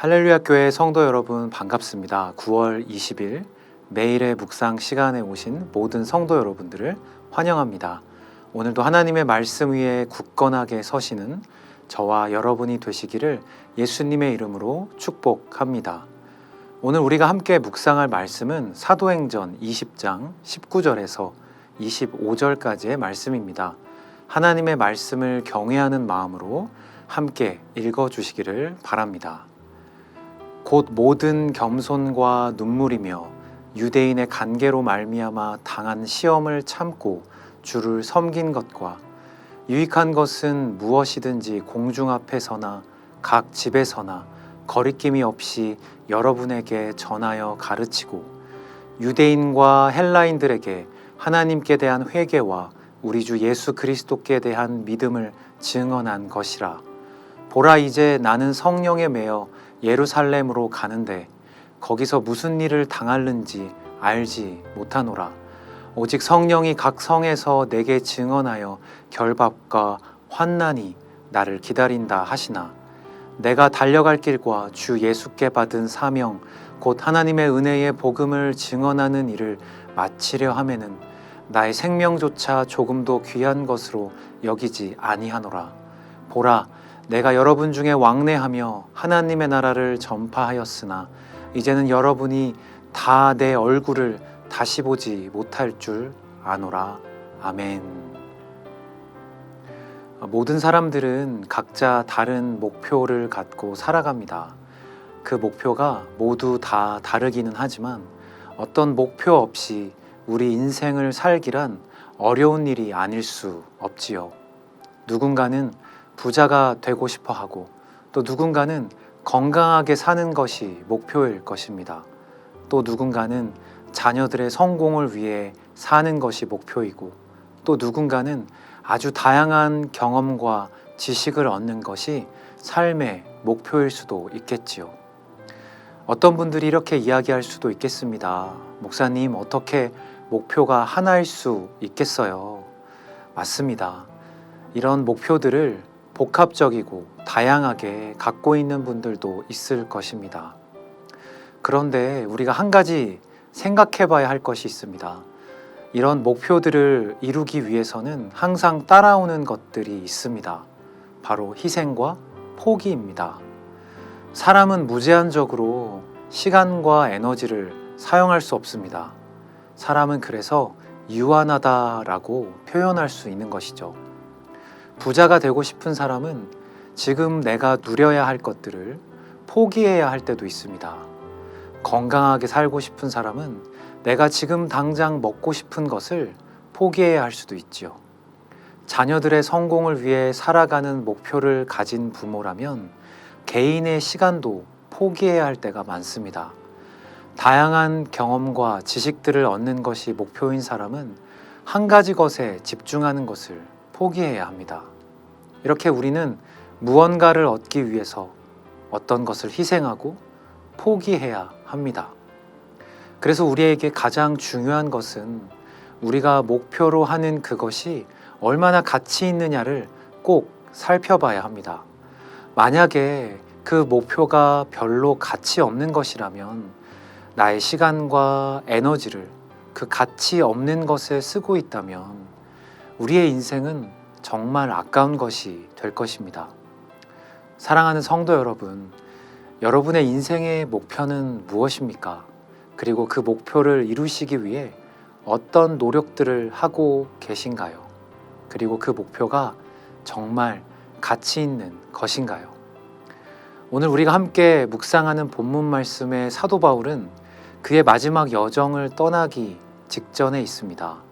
할렐루야 교회 성도 여러분 반갑습니다. 9월 20일 매일의 묵상 시간에 오신 모든 성도 여러분들을 환영합니다. 오늘도 하나님의 말씀 위에 굳건하게 서시는 저와 여러분이 되시기를 예수님의 이름으로 축복합니다. 오늘 우리가 함께 묵상할 말씀은 사도행전 20장 19절에서 25절까지의 말씀입니다. 하나님의 말씀을 경외하는 마음으로 함께 읽어주시기를 바랍니다. 곧 모든 겸손과 눈물이며 유대인의 간계로 말미암아 당한 시험을 참고 주를 섬긴 것과 유익한 것은 무엇이든지 공중 앞에서나 각 집에서나 거리낌이 없이 여러분에게 전하여 가르치고 유대인과 헬라인들에게 하나님께 대한 회개와 우리 주 예수 그리스도께 대한 믿음을 증언한 것이라. 보라, 이제 나는 성령에 매여 예루살렘으로 가는데 거기서 무슨 일을 당할는지 알지 못하노라. 오직 성령이 각 성에서 내게 증언하여 결박과 환난이 나를 기다린다 하시나, 내가 달려갈 길과 주 예수께 받은 사명 곧 하나님의 은혜의 복음을 증언하는 일을 마치려 하면은 나의 생명조차 조금도 귀한 것으로 여기지 아니하노라. 보라, 내가 여러분 중에 왕래하며 하나님의 나라를 전파하였으나 이제는 여러분이 다 내 얼굴을 다시 보지 못할 줄 아노라. 아멘. 모든 사람들은 각자 다른 목표를 갖고 살아갑니다. 그 목표가 모두 다 다르기는 하지만 어떤 목표 없이 우리 인생을 살기란 어려운 일이 아닐 수 없지요. 누군가는 부자가 되고 싶어 하고 또 누군가는 건강하게 사는 것이 목표일 것입니다. 또 누군가는 자녀들의 성공을 위해 사는 것이 목표이고 또 누군가는 아주 다양한 경험과 지식을 얻는 것이 삶의 목표일 수도 있겠지요. 어떤 분들이 이렇게 이야기할 수도 있겠습니다. 목사님, 어떻게 목표가 하나일 수 있겠어요? 맞습니다. 이런 목표들을 복합적이고 다양하게 갖고 있는 분들도 있을 것입니다. 그런데 우리가 한 가지 생각해 봐야 할 것이 있습니다. 이런 목표들을 이루기 위해서는 항상 따라오는 것들이 있습니다. 바로 희생과 포기입니다. 사람은 무제한적으로 시간과 에너지를 사용할 수 없습니다. 사람은 그래서 유한하다라고 표현할 수 있는 것이죠. 부자가 되고 싶은 사람은 지금 내가 누려야 할 것들을 포기해야 할 때도 있습니다. 건강하게 살고 싶은 사람은 내가 지금 당장 먹고 싶은 것을 포기해야 할 수도 있지요. 자녀들의 성공을 위해 살아가는 목표를 가진 부모라면 개인의 시간도 포기해야 할 때가 많습니다. 다양한 경험과 지식들을 얻는 것이 목표인 사람은 한 가지 것에 집중하는 것을 포기해야 합니다. 이렇게 우리는 무언가를 얻기 위해서 어떤 것을 희생하고 포기해야 합니다. 그래서 우리에게 가장 중요한 것은 우리가 목표로 하는 그것이 얼마나 가치 있느냐를 꼭 살펴봐야 합니다. 만약에 그 목표가 별로 가치 없는 것이라면 나의 시간과 에너지를 그 가치 없는 것에 쓰고 있다면 우리의 인생은 정말 아까운 것이 될 것입니다. 사랑하는 성도 여러분, 여러분의 인생의 목표는 무엇입니까? 그리고 그 목표를 이루시기 위해 어떤 노력들을 하고 계신가요? 그리고 그 목표가 정말 가치 있는 것인가요? 오늘 우리가 함께 묵상하는 본문 말씀의 사도 바울은 그의 마지막 여정을 떠나기 직전에 있습니다.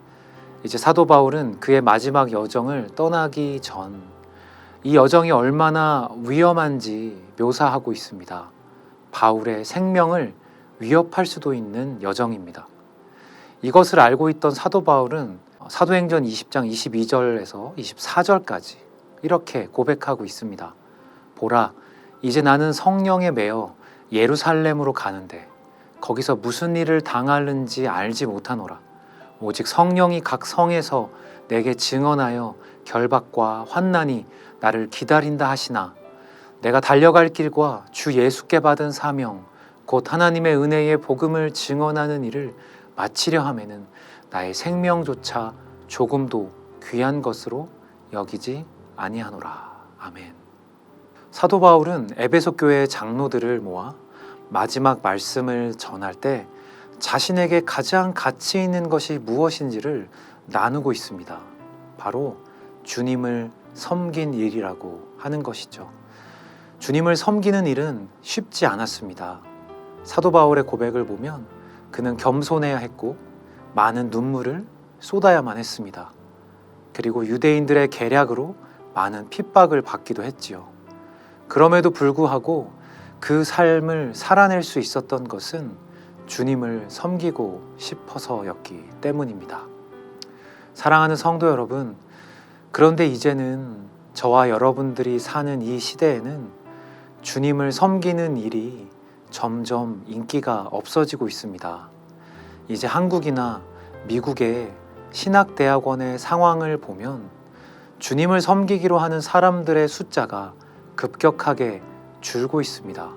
이제 사도 바울은 그의 마지막 여정을 떠나기 전 이 여정이 얼마나 위험한지 묘사하고 있습니다. 바울의 생명을 위협할 수도 있는 여정입니다. 이것을 알고 있던 사도 바울은 사도행전 20장 22절에서 24절까지 이렇게 고백하고 있습니다. 보라, 이제 나는 성령에 매여 예루살렘으로 가는데 거기서 무슨 일을 당하는지 알지 못하노라. 오직 성령이 각 성에서 내게 증언하여 결박과 환난이 나를 기다린다 하시나, 내가 달려갈 길과 주 예수께 받은 사명, 곧 하나님의 은혜의 복음을 증언하는 일을 마치려 하면은 나의 생명조차 조금도 귀한 것으로 여기지 아니하노라. 아멘. 사도 바울은 에베소 교회의 장로들을 모아 마지막 말씀을 전할 때 자신에게 가장 가치 있는 것이 무엇인지를 나누고 있습니다. 바로 주님을 섬긴 일이라고 하는 것이죠. 주님을 섬기는 일은 쉽지 않았습니다. 사도 바울의 고백을 보면 그는 겸손해야 했고 많은 눈물을 쏟아야만 했습니다. 그리고 유대인들의 계략으로 많은 핍박을 받기도 했지요. 그럼에도 불구하고 그 삶을 살아낼 수 있었던 것은 주님을 섬기고 싶어서였기 때문입니다. 사랑하는 성도 여러분, 그런데 이제는 저와 여러분들이 사는 이 시대에는 주님을 섬기는 일이 점점 인기가 없어지고 있습니다. 이제 한국이나 미국의 신학대학원의 상황을 보면 주님을 섬기기로 하는 사람들의 숫자가 급격하게 줄고 있습니다.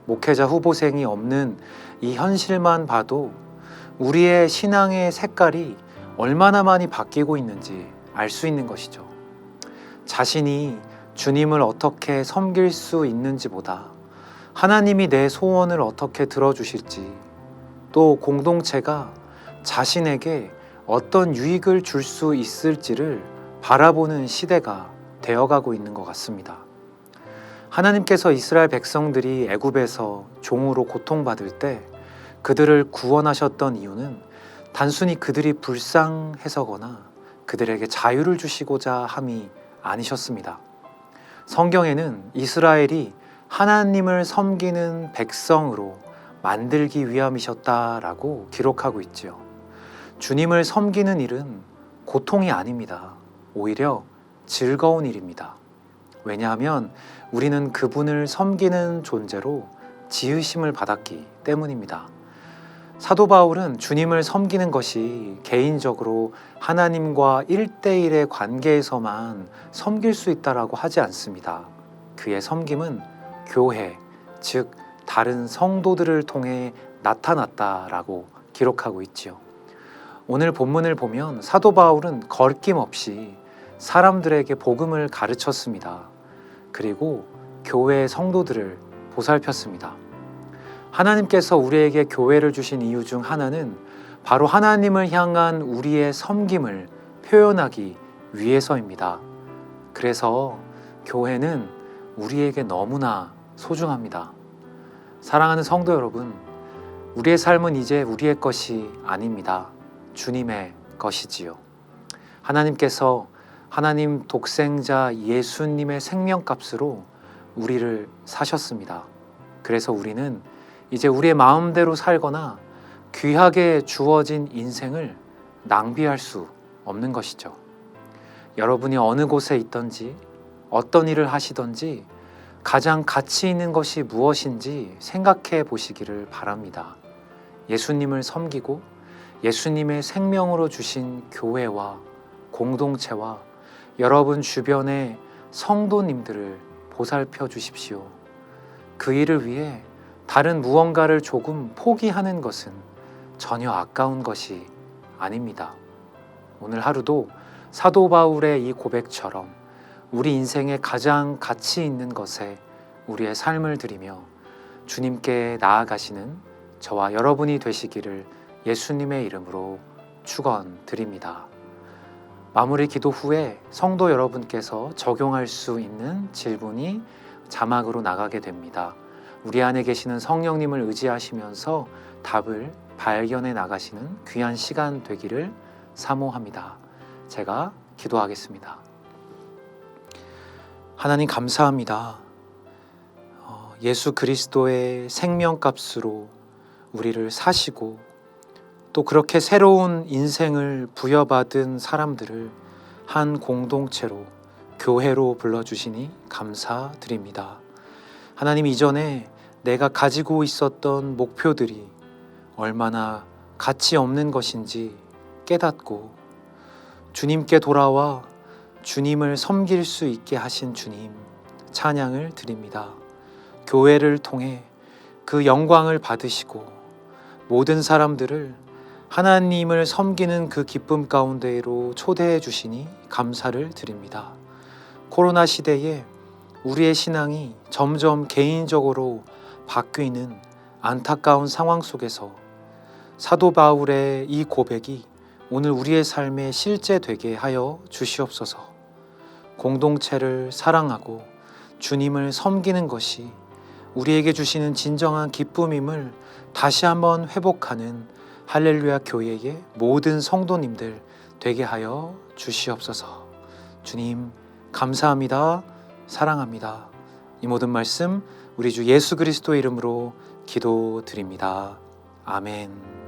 목회자 후보생이 없는 이 현실만 봐도 우리의 신앙의 색깔이 얼마나 많이 바뀌고 있는지 알 수 있는 것이죠. 자신이 주님을 어떻게 섬길 수 있는지보다 하나님이 내 소원을 어떻게 들어주실지, 또 공동체가 자신에게 어떤 유익을 줄 수 있을지를 바라보는 시대가 되어가고 있는 것 같습니다. 하나님께서 이스라엘 백성들이 애굽에서 종으로 고통받을 때 그들을 구원하셨던 이유는 단순히 그들이 불쌍해서거나 그들에게 자유를 주시고자 함이 아니셨습니다. 성경에는 이스라엘이 하나님을 섬기는 백성으로 만들기 위함이셨다라고 기록하고 있지요. 주님을 섬기는 일은 고통이 아닙니다. 오히려 즐거운 일입니다. 왜냐하면 우리는 그분을 섬기는 존재로 지으심을 받았기 때문입니다. 사도 바울은 주님을 섬기는 것이 개인적으로 하나님과 1대1의 관계에서만 섬길 수 있다라고 하지 않습니다. 그의 섬김은 교회, 즉 다른 성도들을 통해 나타났다라고 기록하고 있지요. 오늘 본문을 보면 사도 바울은 거리낌없이 사람들에게 복음을 가르쳤습니다. 그리고 교회의 성도들을 보살폈습니다. 하나님께서 우리에게 교회를 주신 이유 중 하나는 바로 하나님을 향한 우리의 섬김을 표현하기 위해서입니다. 그래서 교회는 우리에게 너무나 소중합니다. 사랑하는 성도 여러분, 우리의 삶은 이제 우리의 것이 아닙니다. 주님의 것이지요. 하나님께서 하나님 독생자 예수님의 생명값으로 우리를 사셨습니다. 그래서 우리는 이제 우리의 마음대로 살거나 귀하게 주어진 인생을 낭비할 수 없는 것이죠. 여러분이 어느 곳에 있든지 어떤 일을 하시든지 가장 가치 있는 것이 무엇인지 생각해 보시기를 바랍니다. 예수님을 섬기고 예수님의 생명으로 주신 교회와 공동체와 여러분 주변의 성도님들을 보살펴 주십시오. 그 일을 위해 다른 무언가를 조금 포기하는 것은 전혀 아까운 것이 아닙니다. 오늘 하루도 사도 바울의 이 고백처럼 우리 인생의 가장 가치 있는 것에 우리의 삶을 드리며 주님께 나아가시는 저와 여러분이 되시기를 예수님의 이름으로 축원드립니다. 마무리 기도 후에 성도 여러분께서 적용할 수 있는 질문이 자막으로 나가게 됩니다. 우리 안에 계시는 성령님을 의지하시면서 답을 발견해 나가시는 귀한 시간 되기를 사모합니다. 제가 기도하겠습니다. 하나님 감사합니다. 예수 그리스도의 생명값으로 우리를 사시고 또 그렇게 새로운 인생을 부여받은 사람들을 한 공동체로 교회로 불러주시니 감사드립니다. 하나님, 이전에 내가 가지고 있었던 목표들이 얼마나 가치 없는 것인지 깨닫고 주님께 돌아와 주님을 섬길 수 있게 하신 주님, 찬양을 드립니다. 교회를 통해 그 영광을 받으시고 모든 사람들을 하나님을 섬기는 그 기쁨 가운데로 초대해 주시니 감사를 드립니다. 코로나 시대에 우리의 신앙이 점점 개인적으로 바뀌는 안타까운 상황 속에서 사도 바울의 이 고백이 오늘 우리의 삶에 실제되게 하여 주시옵소서. 공동체를 사랑하고 주님을 섬기는 것이 우리에게 주시는 진정한 기쁨임을 다시 한번 회복하는 할렐루야 교회의 모든 성도님들 되게 하여 주시옵소서. 주님 감사합니다. 사랑합니다. 이 모든 말씀 우리 주 예수 그리스도의 이름으로 기도드립니다. 아멘.